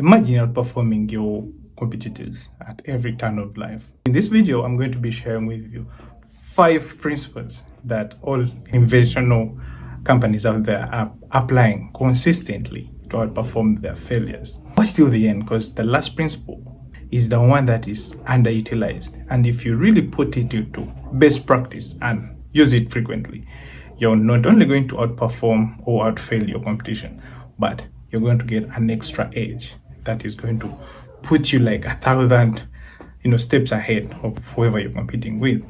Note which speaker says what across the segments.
Speaker 1: Imagine outperforming your competitors at every turn of life. In this video, I'm going to be sharing with you 5 principles that all innovational companies out there are applying consistently to outperform their failures. Watch till the end, because the last principle is the one that is underutilized. And if you really put it into best practice and use it frequently, you're not only going to outperform or outfail your competition, but you're going to get an extra edge that is going to put you like 1,000 steps ahead of whoever you're competing with.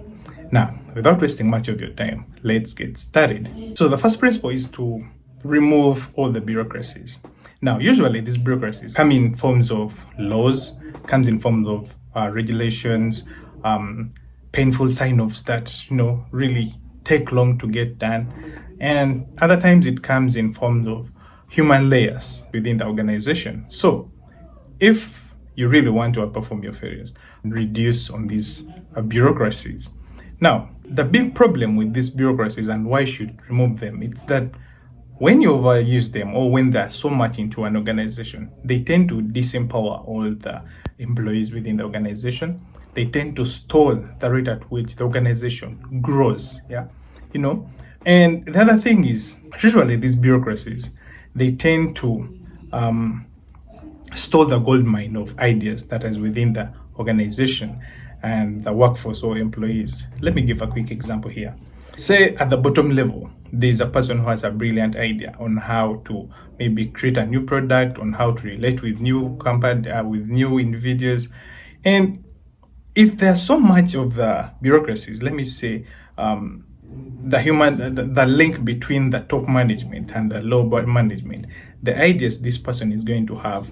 Speaker 1: Now, without wasting much of your time, let's get started. So the first principle is to remove all the bureaucracies. Now, usually these bureaucracies come in forms of laws, comes in forms of regulations, painful sign-offs that really take long to get done, and other times it comes in forms of human layers within the organization. So if you really want to outperform your failures, reduce on these bureaucracies. Now, the big problem with these bureaucracies and why you should remove them, it's that when you overuse them or when they're so much into an organization, they tend to disempower all the employees within the organization. They tend to stall the rate at which the organization grows. And the other thing is, usually these bureaucracies, they tend to store the gold mine of ideas that is within the organization and the workforce or employees. Let me give a quick example here. Say at the bottom level, there's a person who has a brilliant idea on how to maybe create a new product, on how to relate with new company, with new individuals. And if there's so much of the bureaucracies, let me say, the link between the top management and the lower management, the ideas this person is going to have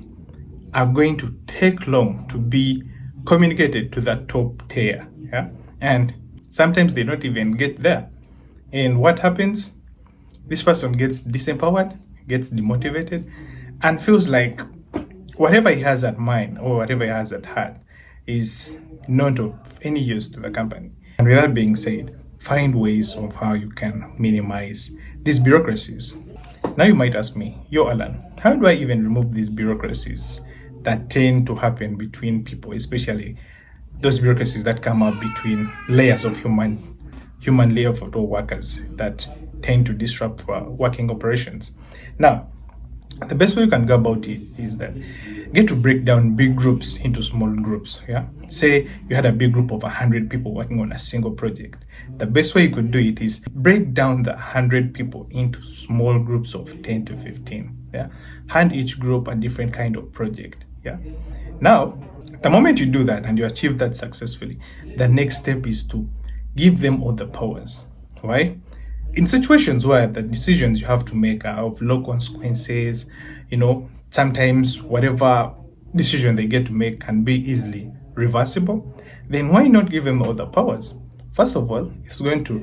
Speaker 1: are going to take long to be communicated to the top tier. And sometimes they don't even get there. And what happens? This person gets disempowered, gets demotivated, and feels like whatever he has at mind or whatever he has at heart is not of any use to the company. And with that being said, find ways of how you can minimize these bureaucracies. Now you might ask me, yo Alan, how do I even remove these bureaucracies that tend to happen between people, especially those bureaucracies that come up between layers of human layer of workers that tend to disrupt working operations? Now, the best way you can go about it is that get to break down big groups into small groups. Say you had a big group of 100 people working on a single project. The best way you could do it is break down the 100 people into small groups of 10 to 15. Hand each group a different kind of project. Now, the moment you do that and you achieve that successfully, the next step is to give them all the powers. Why? In situations where the decisions you have to make are of low consequences, sometimes whatever decision they get to make can be easily reversible, then why not give them all the powers? First of all, it's going to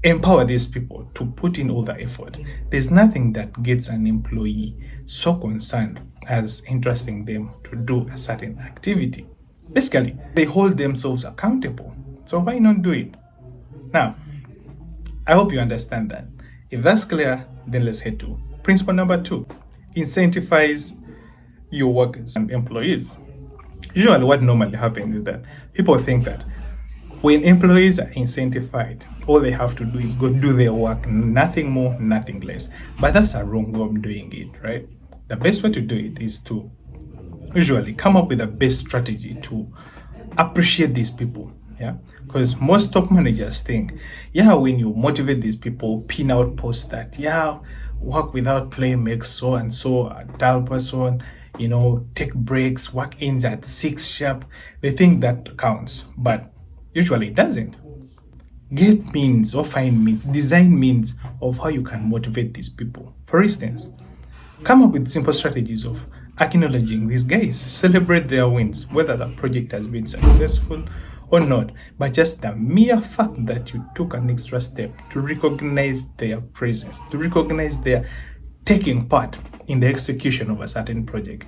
Speaker 1: empower these people to put in all the effort. There's nothing that gets an employee so concerned as entrusting them to do a certain activity. Basically, they hold themselves accountable. So why not do it? Now, I hope you understand that. If that's clear, then let's head to principle number 2. Incentivize your workers and employees. Usually what normally happens is that people think that when employees are incentivized, all they have to do is go do their work, nothing more, nothing less. But that's a wrong way of doing it, right? The best way to do it is to usually come up with a best strategy to appreciate these people. Because most top managers think, when you motivate these people, pin out posts that, work without play makes so and so a dull person, take breaks, work ends at 6 sharp. They think that counts, but usually it doesn't. Get means or find means, design means of how you can motivate these people. For instance, come up with simple strategies of acknowledging these guys, celebrate their wins, whether the project has been successful or not, but just the mere fact that you took an extra step to recognize their presence, to recognize their taking part in the execution of a certain project.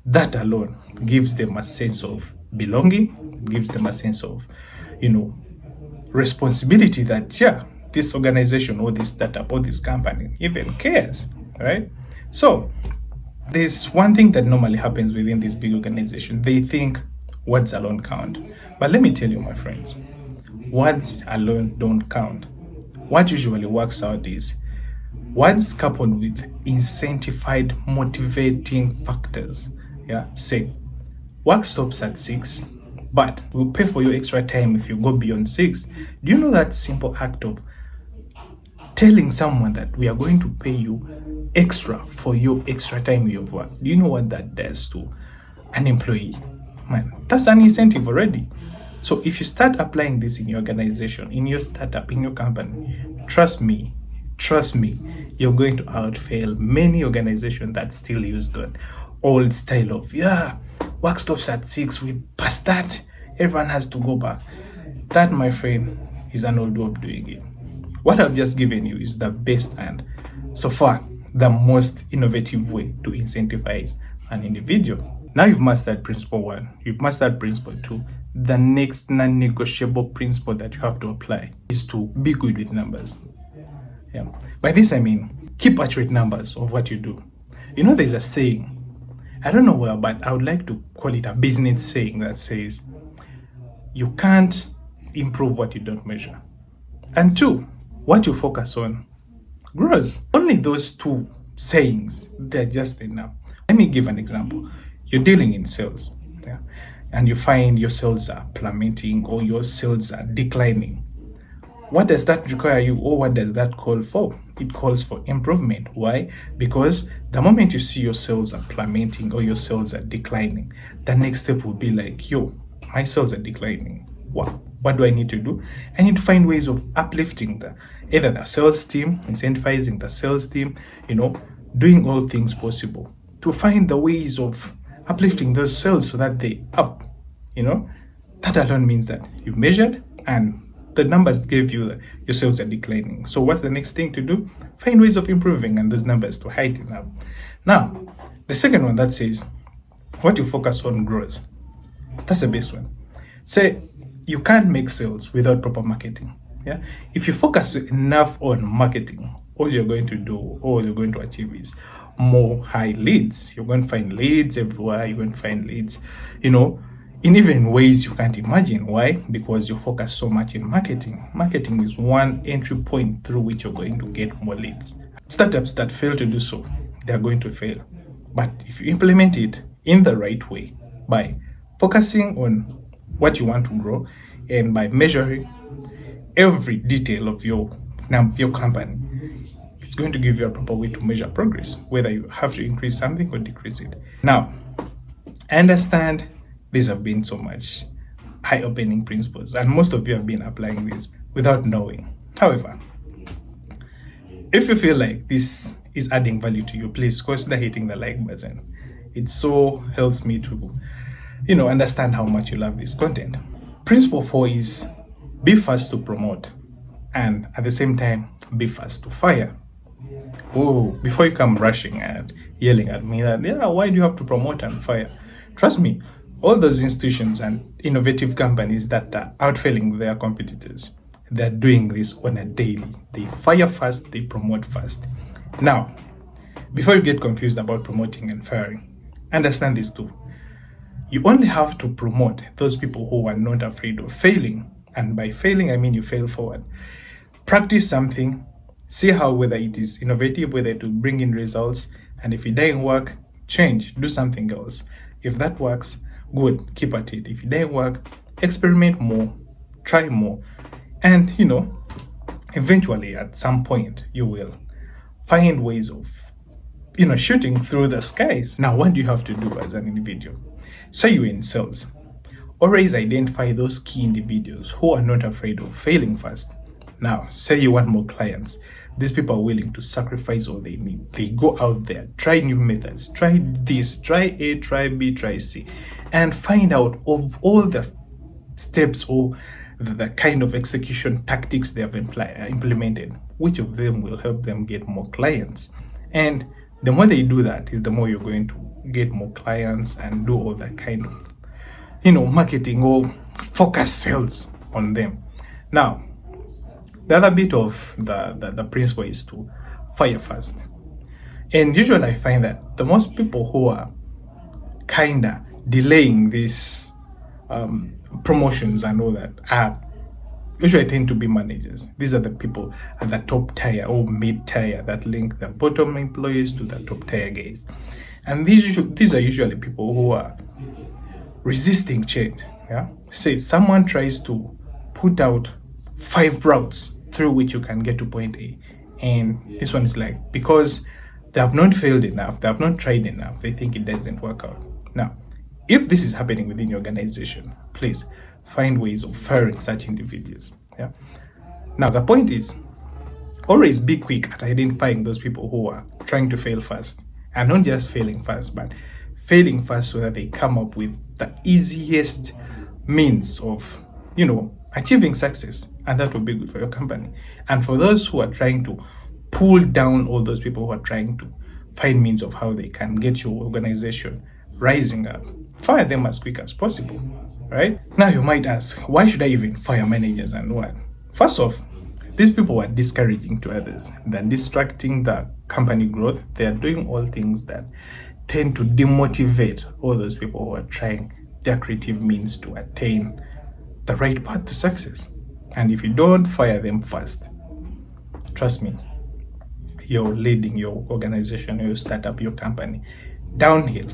Speaker 1: That alone gives them a sense of belonging, gives them a sense of, responsibility that, this organization or this startup or this company even cares, right? So There's one thing that normally happens within this big organization. They think words alone count. But let me tell you, my friends, words alone don't count. What usually works out is words coupled with incentivized motivating factors. Yeah, say work stops at 6, but we'll pay for your extra time if you go beyond 6. Do you know that simple act of telling someone that we are going to pay you extra for your extra time you've worked? Do you know what that does to an employee? Man, that's an incentive already. So if you start applying this in your organization, in your startup, in your company, trust me, you're going to outfail many organizations that still use that old style of, yeah, work stops at 6, we pass that, everyone has to go back. That, my friend, is an old way of doing it. What I've just given you is the best and so far the most innovative way to incentivize an individual. Now you've mastered principle 1, you've mastered principle 2. The next non-negotiable principle that you have to apply is to be good with numbers. Yeah. By this I mean keep accurate numbers of what you do. You know, there's a saying, I don't know where, but I would like to call it a business saying that says, you can't improve what you don't measure. And 2, what you focus on grows. Only those 2 sayings, they're just enough. Let me give an example. You're dealing in sales, yeah, and you find your sales are plummeting or your sales are declining. What does that require you, or what does that call for? It calls for improvement. Why? Because the moment you see your sales are plummeting or your sales are declining, the next step will be like, yo, my sales are declining. What do I need to do? I need to find ways of uplifting either the sales team, incentivizing the sales team, doing all things possible to find the ways of uplifting those sales so that they up. That alone means that you've measured and the numbers gave you that your sales are declining. So what's the next thing to do? Find ways of improving and those numbers to heighten up. Now, the second one that says what you focus on grows. That's the best one. Say you can't make sales without proper marketing. Yeah. If you focus enough on marketing, all you're going to achieve is more high leads. You're going to find leads everywhere. You're going to find leads, in even ways you can't imagine. Why? Because you focus so much in marketing. Marketing is one entry point through which you're going to get more leads. Startups that fail to do so, they're going to fail. But if you implement it in the right way, by focusing on what you want to grow and by measuring every detail of your company, it's going to give you a proper way to measure progress, whether you have to increase something or decrease it. Now, I understand these have been so much eye-opening principles, and most of you have been applying this without knowing. However, if you feel like this is adding value to you, please consider hitting the like button. It so helps me to, understand how much you love this content. Principle 4 is be fast to promote and at the same time, be fast to fire. Oh, before you come rushing and yelling at me that, yeah, why do you have to promote and fire? Trust me, all those institutions and innovative companies that are outfailing their competitors, they're doing this on a daily. They fire fast, they promote fast. Now, before you get confused about promoting and firing, understand this too. You only have to promote those people who are not afraid of failing. And by failing, I mean you fail forward. Practice something, see whether it is innovative, whether it will bring in results. And if it doesn't work, change, do something else. If that works, good, keep at it. If it doesn't work, experiment more, try more. And, eventually at some point, you will find ways of, shooting through the skies. Now, what do you have to do as an individual? Say you're in sales. Always identify those key individuals who are not afraid of failing fast. Now, say you want more clients. These people are willing to sacrifice all they need. They go out there, try new methods, try this, try A, try B, try C, and find out of all the steps or the kind of execution tactics they have implemented, which of them will help them get more clients. And the more they do that is the more you're going to get more clients and do all that kind of, marketing or focus sales on them. Now, the other bit of the principle is to fire fast. And usually I find that the most people who are kinda delaying these promotions and all that are usually tend to be managers. These are the people at the top tier or mid tier that link the bottom employees to the top tier guys. And these are usually people who are resisting change. Yeah. Say someone tries to put out 5 routes through which you can get to point A. And this one is like, because they have not failed enough, they have not tried enough, they think it doesn't work out. Now, if this is happening within your organization, please find ways of firing such individuals. Yeah. Now, the point is, always be quick at identifying those people who are trying to fail fast. And not just failing fast, but failing fast so that they come up with the easiest means of, achieving success. And that will be good for your company. And for those who are trying to pull down all those people who are trying to find means of how they can get your organization rising up, fire them as quick as possible, right? Now you might ask, why should I even fire managers and what? First off, these people are discouraging to others. They're distracting the company growth. They're doing all things that tend to demotivate all those people who are trying their creative means to attain the right path to success. And if you don't fire them fast, trust me, you're leading your organization, your startup, your company downhill.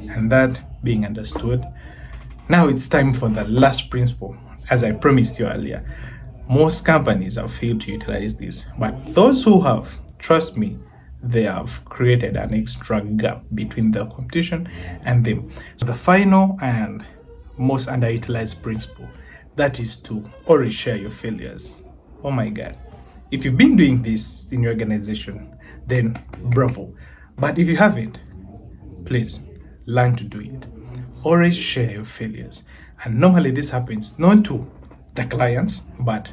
Speaker 1: And that being understood, now it's time for the last principle. As I promised you earlier, most companies have failed to utilize this, but those who have, trust me, they have created an extra gap between the competition and them. So the final and most underutilized principle, that is to always share your failures. Oh my God. If you've been doing this in your organization, then bravo. But if you haven't, please learn to do it. Always share your failures. And normally this happens not to the clients, but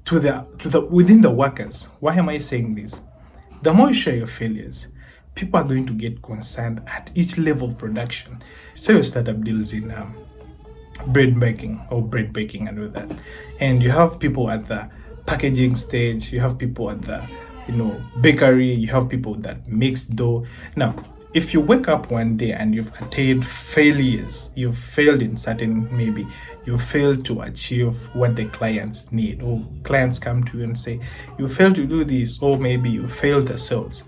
Speaker 1: to the within the workers. Why am I saying this? The more you share your failures, people are going to get concerned at each level of production. Say your startup deals in bread baking and all that, and you have people at the packaging stage, you have people at the bakery, you have people that makes dough. Now, if you wake up one day and you've attained failures, you've failed in certain, maybe you failed to achieve what the clients need, or clients come to you and say you failed to do this, or maybe you failed the sales,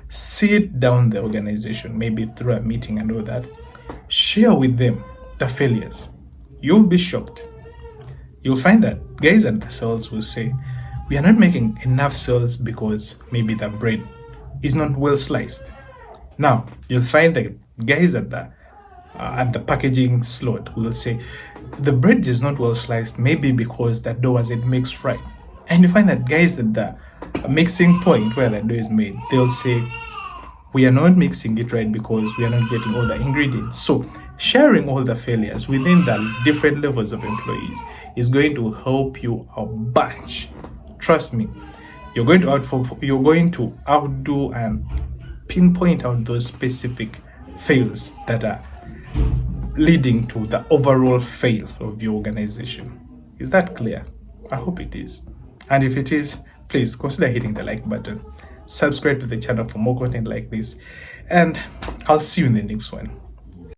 Speaker 1: sit down the organization, maybe through a meeting and all that, share with them the failures. You'll be shocked. You'll find that guys at the sales will say, we are not making enough sales because maybe the bread is not well sliced. Now, you'll find that guys at the packaging slot will say, the bread is not well sliced, maybe because the dough wasn't mixed right. And you find that guys at the mixing point where the dough is made, they'll say, we are not mixing it right because we are not getting all the ingredients. So sharing all the failures within the different levels of employees is going to help you a bunch. Trust me, you're going to outdo and pinpoint out those specific fails that are leading to the overall fail of your organization. Is that clear? I hope it is. And if it is, please consider hitting the like button. Subscribe to the channel for more content like this. And I'll see you in the next one.